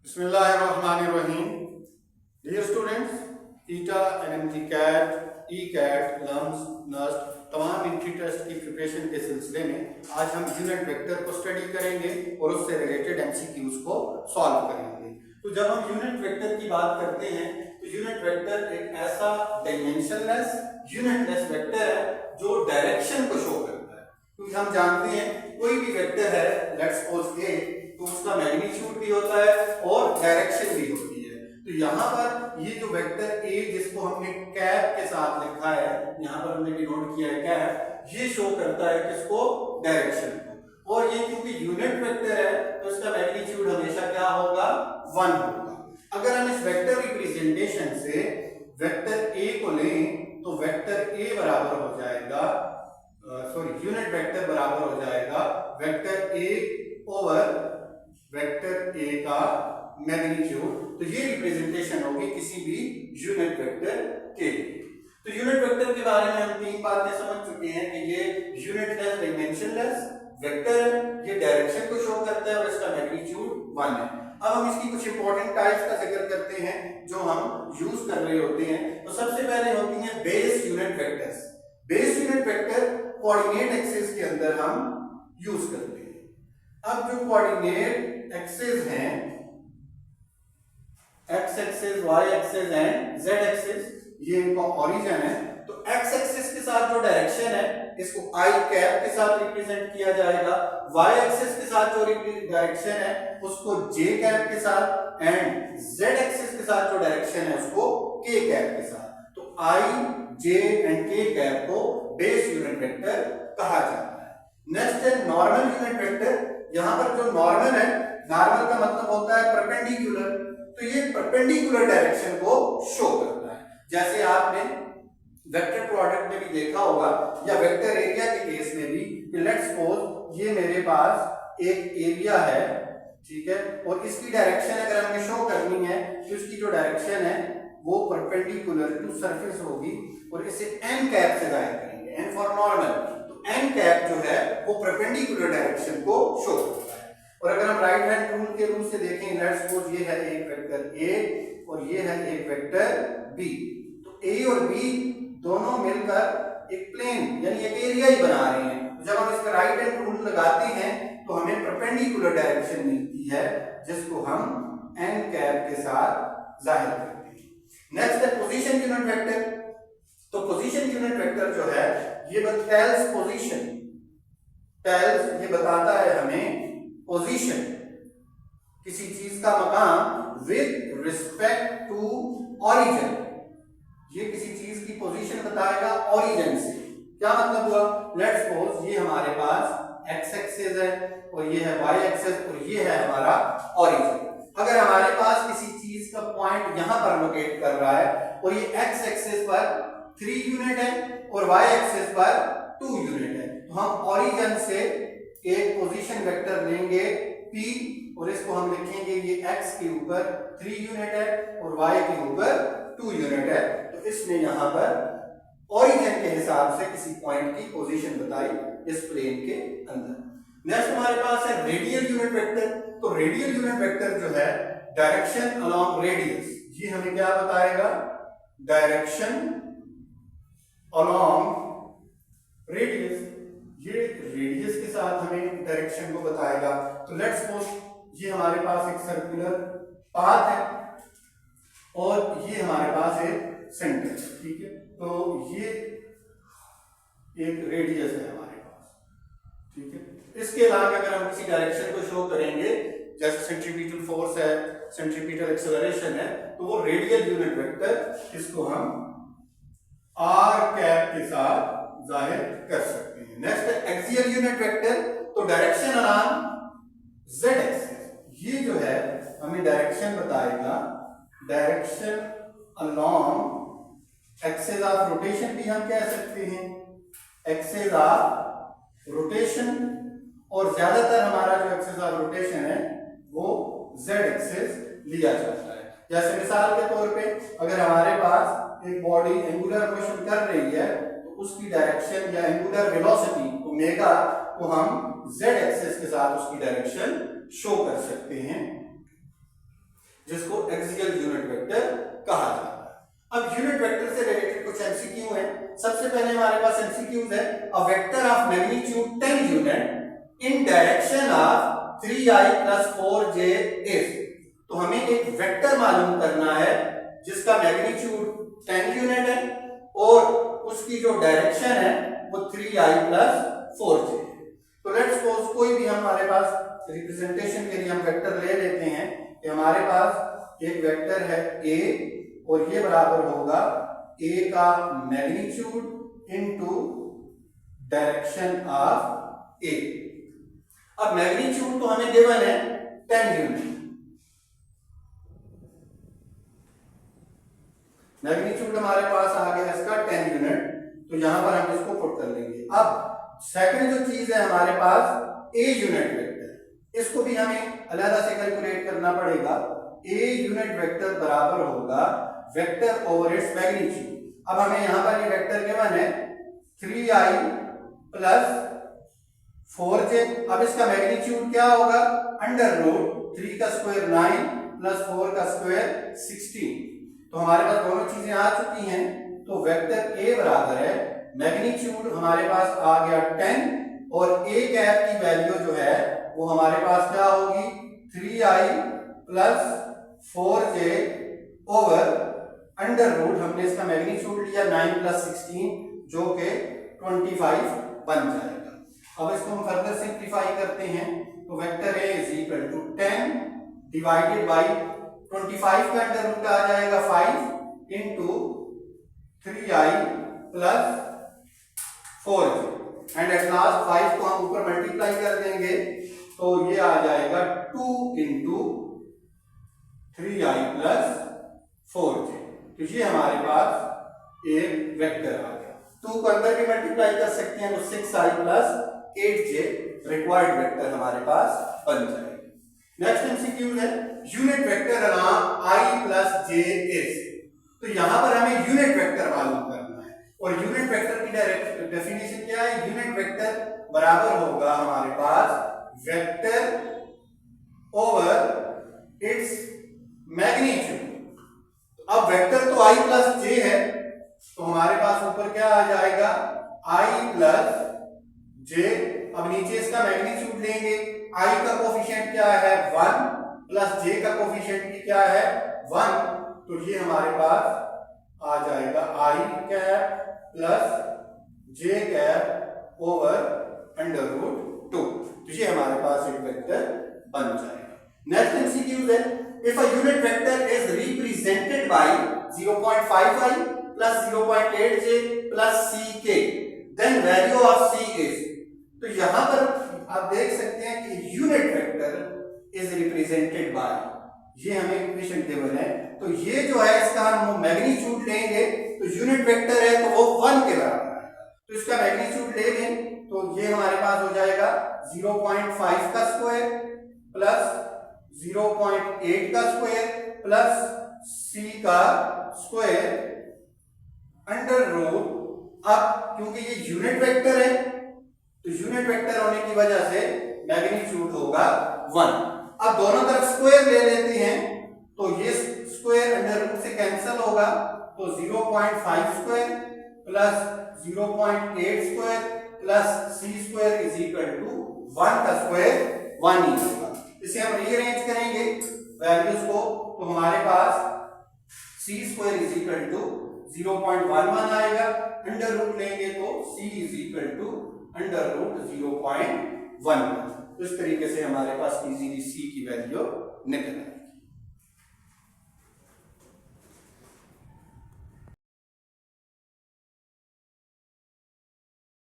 Bismillahirrahmanirrahim. Dear students, ETA, NMG CAT, ECAT, LUMS, NUST तमाम entry test की preparation के सिलसिले में आज हम यूनिट वेक्टर को स्टडी करेंगे और उससे रिलेटेड एमसीक्यूज को सॉल्व करेंगे। तो जब हम यूनिट वेक्टर की बात करते हैं तो यूनिट वेक्टर एक ऐसा डायमेंशनलेस यूनिटलेस वेक्टर है जो डायरेक्शन को शो करता है। क्योंकि हम जानते हैं कोई भी वेक्टर है, लेट्स सपोज ए, तो उसका मैग्नीट्यूड भी होता है और डायरेक्शन भी होती है। तो यहाँ पर ये जो वेक्टर ए जिसको हमने कैप के साथ लिखा है, यहाँ पर हमने डिनोट किया है कैप, ये शो करता है किसको? डायरेक्शन को। और ये क्योंकि यूनिट वेक्टर है तो इसका मैग्नीट्यूड हमेशा क्या होगा? 1 होगा। अगर हम इस वेक्टर रिप्रेजेंटेशन से वेक्टर ए को लें तो वेक्टर ए बराबर हो जाएगा, यूनिट वेक्टर बराबर हो जाएगा vector A over vector A का मैग्नीट्यूड। तो ये रिप्रेजेंटेशन होगी किसी भी यूनिट वेक्टर के। तो यूनिट वेक्टर के बारे में हम तीन बातें समझ चुके हैं कि ये यूनिटलेस डायमेंशनलेस वेक्टर है, ये डायरेक्शन को शो करता है और इसका मैग्नीट्यूड 1 है। अब हम इसकी कुछ इंपॉर्टेंट टाइप्स का जिक्र करते हैं जो हम यूज कर रहे होते हैं। तो सबसे पहले होती है base unit vectors. Base unit vector coordinate axis के अंदर हम यूज करते हैं। अब जो कोऑर्डिनेट एक्सिस हैं, X axis, Y axis and Z axis, ये इनका ओरिजिन है। तो एक्स एक्सिस के साथ जो डायरेक्शन है इसको आई कैप के साथ रिप्रेजेंट किया जाएगा। वाई एक्सिस के साथ जो डायरेक्शन है उसको जे कैप के साथ, एंड जेड एक्सिस के साथ जो डायरेक्शन है उसको के कैप के साथ। तो आई, जे एंड के कैप को बेस यूनिट वेक्टर कहा जाता है। नेक्स्ट है नॉर्मल यूनिट वेक्टर। यहां पर जो नॉर्मल है, नॉर्मल का मतलब होता है परपेंडिकुलर। तो ये परपेंडिकुलर डायरेक्शन को शो करता है। जैसे आपने वेक्टर प्रोडक्ट में भी देखा होगा या वेक्टर एरिया के केस में भी कि लेट्स सपोज ये मेरे पास एक एरिया है, ठीक है, और इसकी डायरेक्शन अगर हमें शो करनी है तो इसकी जो डायरेक्शन है वो परपेंडिकुलर टू सरफेस होगी और इसे एन कैप से जाहिर करेंगे, एन फॉर नॉर्मल। तो एन कैप जो है वो परपेंडिकुलर डायरेक्शन को शो करता है। और अगर हम राइट हैंड रूल के रूल से देखें, लेट्स सपोज ये है एक वेक्टर ए और ये है एक वेक्टर बी। तो ए और बी दोनों मिलकर एक प्लेन यानी एक एरिया ही बना रहे हैं। तो जब हम इसका राइट हैंड रूल लगाते हैं तो हमें परपेंडिकुलर डायरेक्शन मिलती है जिसको हम एन कैप के साथ जाहिर करते हैं। नेक्स्ट है पोजीशन यूनिट वेक्टर। तो पोजीशन यूनिट वेक्टर जो है ये टेल्स पोजीशन, टेल्स ये बताता है हमें पोजीशन, किसी चीज का मकाम विद रिस्पेक्ट टू ओरिजिन। ये किसी चीज की पोजीशन बताएगा ओरिजिन से। क्या मतलब हुआ? लेट्स सपोज ये हमारे पास एक्स एक्सिस है और ये है वाई एक्सिस और ये है हमारा ओरिजिन। अगर हमारे पास किसी चीज का पॉइंट यहां पर लोकेट कर रहा है और ये एक्स एक्सिस पर 3 यूनिट है और वाई एक्सिस पर 2 यूनिट है, तो हम ओरिजिन से एक पोजीशन वेक्टर लेंगे P और इसको हम लिखेंगे ये x के ऊपर 3 यूनिट है और y के ऊपर 2 यूनिट है। तो इसने यहां पर ओरिजिन के हिसाब से किसी पॉइंट की पोजीशन बताई इस प्लेन के अंदर। नेक्स्ट हमारे पास है रेडियल यूनिट वेक्टर। तो रेडियल यूनिट वेक्टर जो है डायरेक्शन अलोंग रेडियस, ये हमें क्या बताएगा? डायरेक्शन अलोंग रेडियस, ये रेडियस के साथ हमें डायरेक्शन को बताएगा। तो लेट्स सपोज ये हमारे पास एक सर्कुलर पाथ है और ये हमारे पास एक सेंटर, ठीक है। तो ये एक रेडियस है हमारे पास, ठीक है। इसके अलावा अगर हम किसी डायरेक्शन को शो करेंगे जैसे सेंट्रीपिटल फोर्स है, सेंट्रीपिटल एक्सेलरेशन है, तो वो रेडियल यूनिट वेक्टर इसको हम आर कैप के साथ जाहिर कर सकते हैं। नेक्स्ट है एक्सियल यूनिट वेक्टर। तो डायरेक्शन अलोंग जेड एक्सिस, ये जो है हमें डायरेक्शन बताएगा, direction along axis of rotation भी हम कह सकते हैं, एक्सिस ऑफ रोटेशन। और ज्यादातर हमारा जो एक्सिस ऑफ रोटेशन है वो जेड एक्सिस लिया जाता है। जैसे मिसाल के तौर पे अगर हमारे पास एक बॉडी एंगुलर मोशन कर रही है तो उसकी डायरेक्शन या एंगुलर वेलोसिटी ओमेगा को हम z एक्सिस के साथ उसकी डायरेक्शन शो कर सकते हैं। जिसको एक्सियल यूनिट वेक्टर कहा जाता है। अब यूनिट वेक्टर से रिलेटेड कुछ एमसीक्यू है। सबसे पहले हमारे पास एमसीक्यूज है, a vector of magnitude 10 unit in direction of 3i + 4j is. तो हमें एक वेक्टर मालूम करना है जिसका मैग्नीट्यूड 10 यूनिट है और उसकी जो डायरेक्शन है वो 3i + 4j। तो लेट्स सपोज कोई भी हमारे पास रिप्रेजेंटेशन के लिए हम वेक्टर ले लेते हैं कि हमारे पास एक वेक्टर है a और ये बराबर होगा a का magnitude into direction of a। अब मैग्नीट्यूड तो हमें गिवन है 10 यूनिट, मैग्नीट्यूड हमारे पास आ गया इसका 10 यूनिट, तो यहां पर हम इसको पुट कर लेंगे। अब सेकंड जो चीज है हमारे पास a यूनिट वेक्टर, इसको भी हमें अलग से कैलकुलेट करना पड़ेगा। a यूनिट वेक्टर बराबर होगा वेक्टर ओवर इट्स मैग्नीट्यूड। अब हमें यहां पर ये वेक्टर गिवन है 3i + 4j। अब इसका मैग्नीट्यूड क्या होगा, √3 का स्क्वायर 9 + 4 का स्क्वायर 16। तो हमारे पास दोनों चीजें आ चुकी हैं, तो वेक्टर a बराबर है मैग्नीट्यूड हमारे पास आ गया 10 और a कैप की वैल्यू जो है वो हमारे पास क्या होगी 3i + 4j ओवर √ हमने इसका मैग्नीट्यूड लिया 9 + 16 जो कि 25 बन जाएगा। अब इसको हम फर्दर सिंप्लीफाई करते हैं, तो वेक्टर a = 10 डिवाइडेड बाई 25 का √ आ जाएगा 5 into 3i + 4j and at last 5 को हम ऊपर मल्टीप्लाई कर देंगे तो ये आ जाएगा 2 इंटू 3i + 4j। तो ये हमारे पास एक वेक्टर आ गया। 2 को अंदर भी मल्टीप्लाई कर सकते हैं तो 6i + 8j रिक्वायर्ड वेक्टर हमारे पास बन जाएगा। नेक्स्ट एमसीक्यू है unit vector along i + j is. तो यहां पर हमें यूनिट वेक्टर मालूम करना है और यूनिट वेक्टर की डायरेक्ट डेफिनेशन क्या है, यूनिट वेक्टर बराबर होगा हमारे पास वेक्टर ओवर इट्स मैग्नीट्यूड। अब वेक्टर तो i + j है, तो हमारे पास ऊपर क्या आ जाएगा i + j। अब नीचे इसका मैग्नीट्यूड लेंगे, i का कोफिशिएंट क्या है 1 + j का कोफिशिएंट भी क्या है 1, तो ये हमारे पास आ जाएगा i cap + j cap over √2। तो ये हमारे पास एक वेक्टर बन जाएगा। नेक्स्ट एमसीक्यू है, if a unit vector is represented by 0.5i + 0.8j + ck then value of c is। तो यहां पर आप देख सकते हैं कि unit vector is represented by, ये हमें इक्वेशन गिवन है, तो ये जो है इसका हम मैग्नीट्यूड लेंगे तो यूनिट वेक्टर है तो वो 1 के बराबर आएगा, तो इसका मैग्नीट्यूड ले लें तो ये हमारे पास हो जाएगा 0.5 का स्क्वायर प्लस 0.8 का स्क्वायर प्लस c का स्क्वायर √। अब क्योंकि ये यूनिट वेक्टर है तो यूनिट वेक्टर होने की वजह से मैग्नीट्यूड होगा 1। अब दोनों तरफ स्क्वायर ले लेते हैं तो ये स्क्वायर √, से कैंसिल होगा, तो 0.5 square plus 0.8 square plus c square = 1 का स्क्वायर 1 ही होगा। इसे हम रीअरेंज करेंगे वैल्यूज को, तो हमारे पास c स्क्वायर = 0.11 आएगा, √, लेंगे तो c √0.1। इस तरीके से हमारे पास इजीली c की वैल्यू निकल आएगी।